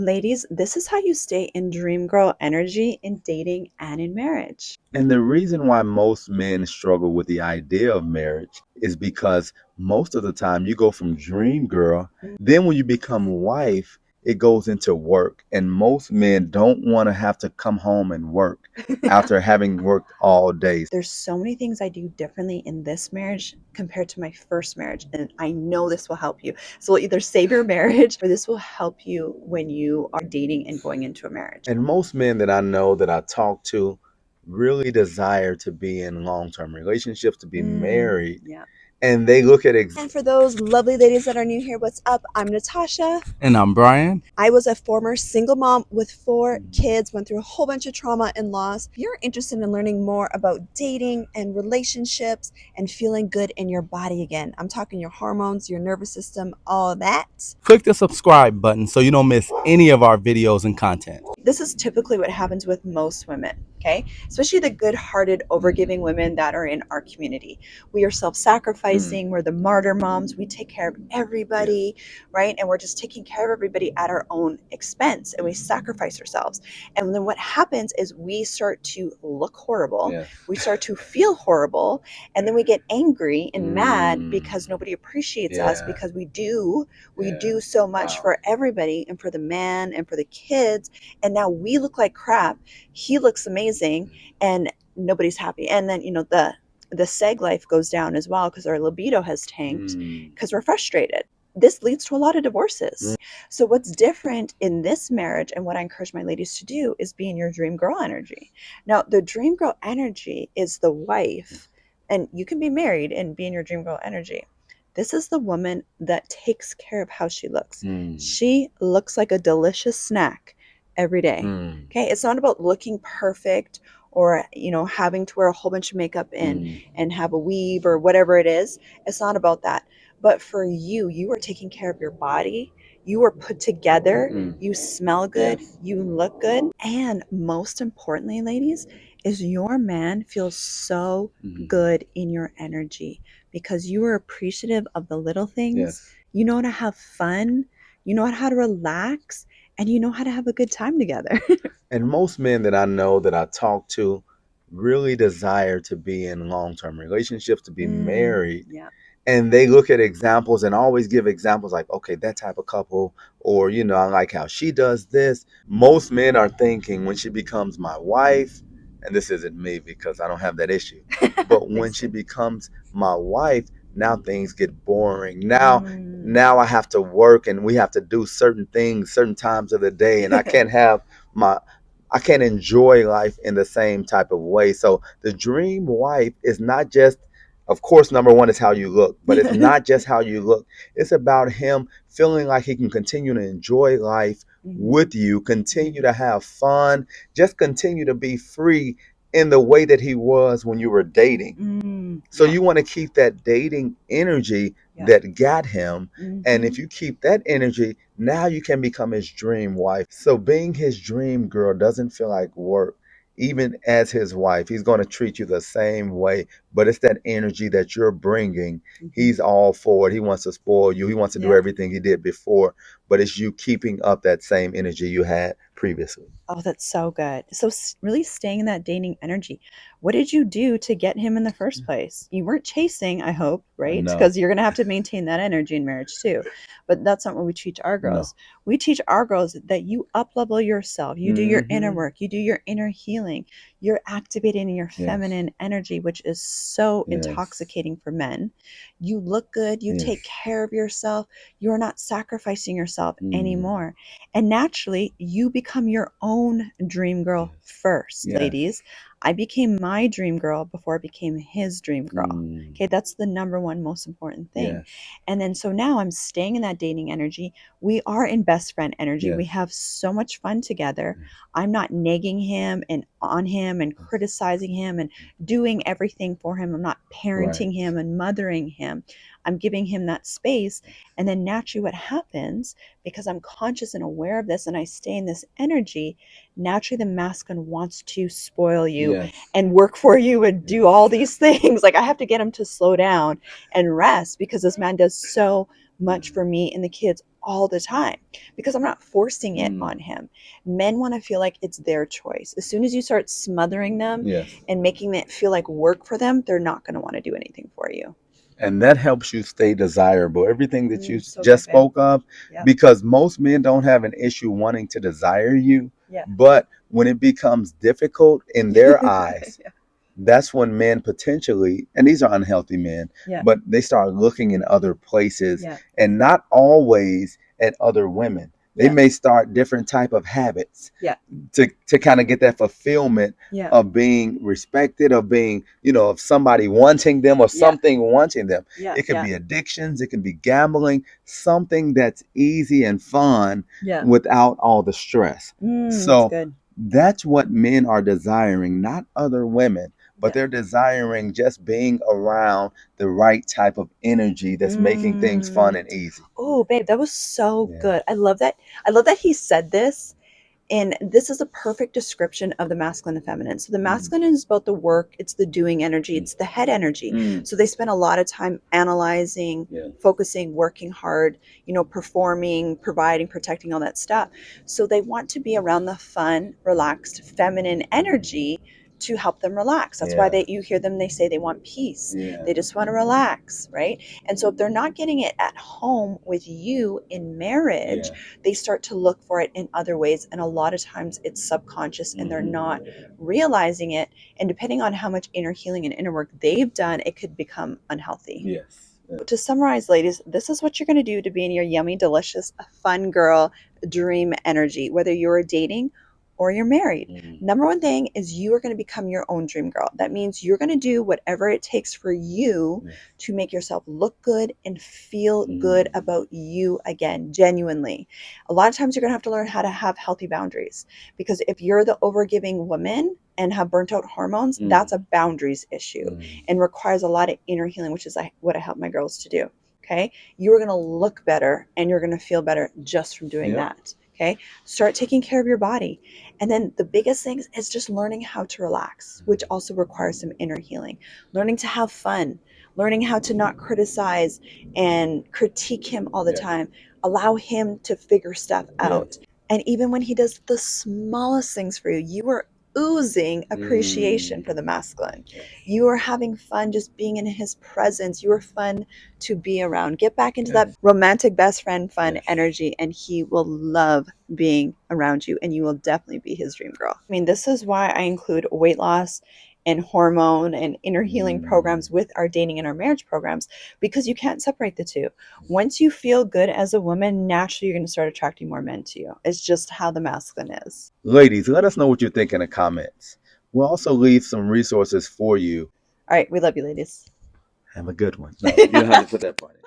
Ladies, this is how you stay in dream girl energy in dating and in marriage. And the reason why most men struggle with the idea of marriage is because most of the time you go from dream girl, then when you become wife, it goes into work. And most men don't want to have to come home and work after having worked all day. There's so many things I do differently in this marriage compared to my first marriage, and I know this will help you. So we'll either save your marriage or this will help you when you are dating and going into a marriage. And most men that I know that I talk to really desire to be in long-term relationships, to be married. Yeah. And they look at And for those lovely ladies that are new here, what's up? I'm Natasha. And I'm Brian. I was a former single mom with 4 kids, went through a whole bunch of trauma and loss. If you're interested in learning more about dating and relationships and feeling good in your body again, I'm talking your hormones, your nervous system, all that. Click the subscribe button so you don't miss any of our videos and content. This is typically what happens with most women, okay? Especially the good-hearted, overgiving women that are in our community. We are self-sacrificing. We're the martyr moms. We take care of everybody, right? And we're just taking care of everybody at our own expense, and we sacrifice ourselves. And then what happens is we start to look horrible. We start to feel horrible, and then we get angry and mad because nobody appreciates us, because we do so much for everybody and for the man and for the kids. And now we look like crap. He looks amazing and nobody's happy. And then, the seg life goes down as well because our libido has tanked because we're frustrated. This leads to a lot of divorces. So what's different in this marriage and what I encourage my ladies to do is be in your dream girl energy. Now, the dream girl energy is the wife, and you can be married and be in your dream girl energy. This is the woman that takes care of how she looks. She looks like a delicious snack every day. Okay, it's not about looking perfect or having to wear a whole bunch of makeup and have a weave or whatever it is. It's not about that. But for you are taking care of your body. You are put together. You smell good. You look good. And most importantly, ladies, is your man feels so good in your energy because you are appreciative of the little things. You know how to have fun. You know how to relax. And you know how to have a good time together. And most men that I know that I talk to really desire to be in long-term relationships, to be married. And they look at examples and always give examples like, okay, that type of couple, or, I like how she does this. Most men are thinking when she becomes my wife, and this isn't me because I don't have that issue, but when she becomes my wife, now things get boring. Now I have to work and we have to do certain things, certain times of the day, and I can't enjoy life in the same type of way. So the dream wife is not just, of course, number one is how you look, but it's not just how you look. It's about him feeling like he can continue to enjoy life with you, continue to have fun, just continue to be free in the way that he was when you were dating. So you want to keep that dating energy that got him. And if you keep that energy, now you can become his dream wife. So being his dream girl doesn't feel like work. Even as his wife, he's going to treat you the same way, but it's that energy that you're bringing. He's all for it. He wants to spoil you. He wants to do everything he did before, but it's you keeping up that same energy you had previously. Oh, that's so good. So really staying in that dating energy. What did you do to get him in the first place? You weren't chasing, I hope, right? No. Because you're going to have to maintain that energy in marriage too. But that's not what we teach our girls. No. We teach our girls that you up-level yourself. You do your inner work. You do your inner healing. You're activating your feminine energy, which is so intoxicating for men. You look good. You take care of yourself. You're not sacrificing yourself anymore. And naturally, you become your own dream girl first, ladies. I became my dream girl before I became his dream girl. Okay, that's the number one most important thing. And then so now I'm staying in that dating energy. We are in best friend energy. We have so much fun together. I'm not nagging him and on him and criticizing him and doing everything for him. I'm not parenting him and mothering him. I'm giving him that space. And then naturally what happens, because I'm conscious and aware of this and I stay in this energy, naturally the masculine wants to spoil you and work for you and do all these things. Like I have to get him to slow down and rest because this man does so much for me and the kids all the time because I'm not forcing it on him. Men want to feel like it's their choice. As soon as you start smothering them and making it feel like work for them, they're not going to want to do anything for you. And that helps you stay desirable. Everything that you So just good, babe. spoke of, Yep. because most men don't have an issue wanting to desire you, Yeah. but when it becomes difficult in their eyes, Yeah. that's when men potentially, and these are unhealthy men, Yeah. but they start looking in other places, Yeah. and not always at other women. They Yeah. may start different type of habits Yeah. to kind of get that fulfillment Yeah. of being respected, of being, of somebody wanting them or something wanting them. Yeah. It could be addictions, it can be gambling, something that's easy and fun Yeah. without all the stress. That's So good. that's what men are desiring, not other women, but Yeah. they're desiring just being around the right type of energy that's making things fun and easy. Oh, babe, that was so Yeah. good. I love that. I love that he said this. And this is a perfect description of the masculine and feminine. So the masculine is about the work, it's the doing energy, it's the head energy. So they spend a lot of time analyzing, focusing, working hard, performing, providing, protecting, all that stuff. So they want to be around the fun, relaxed, feminine energy to help them relax. That's why you hear them, they say they want peace. They just want to relax, right? And so if they're not getting it at home with you in marriage, they start to look for it in other ways. And a lot of times it's subconscious and they're not realizing it. And depending on how much inner healing and inner work they've done, it could become unhealthy. Yes. To summarize, ladies, this is what you're going to do to be in your yummy, delicious, fun girl dream energy, whether you're dating or you're married. Number one thing is you are going to become your own dream girl. That means you're going to do whatever it takes for you to make yourself look good and feel good about you again, genuinely. A lot of times you're going to have to learn how to have healthy boundaries, because if you're the overgiving woman and have burnt out hormones, that's a boundaries issue and requires a lot of inner healing, which is what I help my girls to do. Okay. You're going to look better and you're going to feel better just from doing that. Okay. Start taking care of your body. And then the biggest thing is just learning how to relax, which also requires some inner healing, learning to have fun, learning how to not criticize and critique him all the time. Allow him to figure stuff out. And even when he does the smallest things for you, you are oozing appreciation for the masculine. You are having fun just being in his presence. You are fun to be around. Get back into that romantic best friend fun energy, and he will love being around you, and you will definitely be his dream girl. I mean, this is why I include weight loss and hormone and inner healing programs with our dating and our marriage programs, because you can't separate the two. Once you feel good as a woman, naturally you're going to start attracting more men to you. It's just how the masculine is. Ladies, let us know what you think in the comments. We'll also leave some resources for you. All right, we love you, ladies. Have a good one. No, you don't have to put that part in.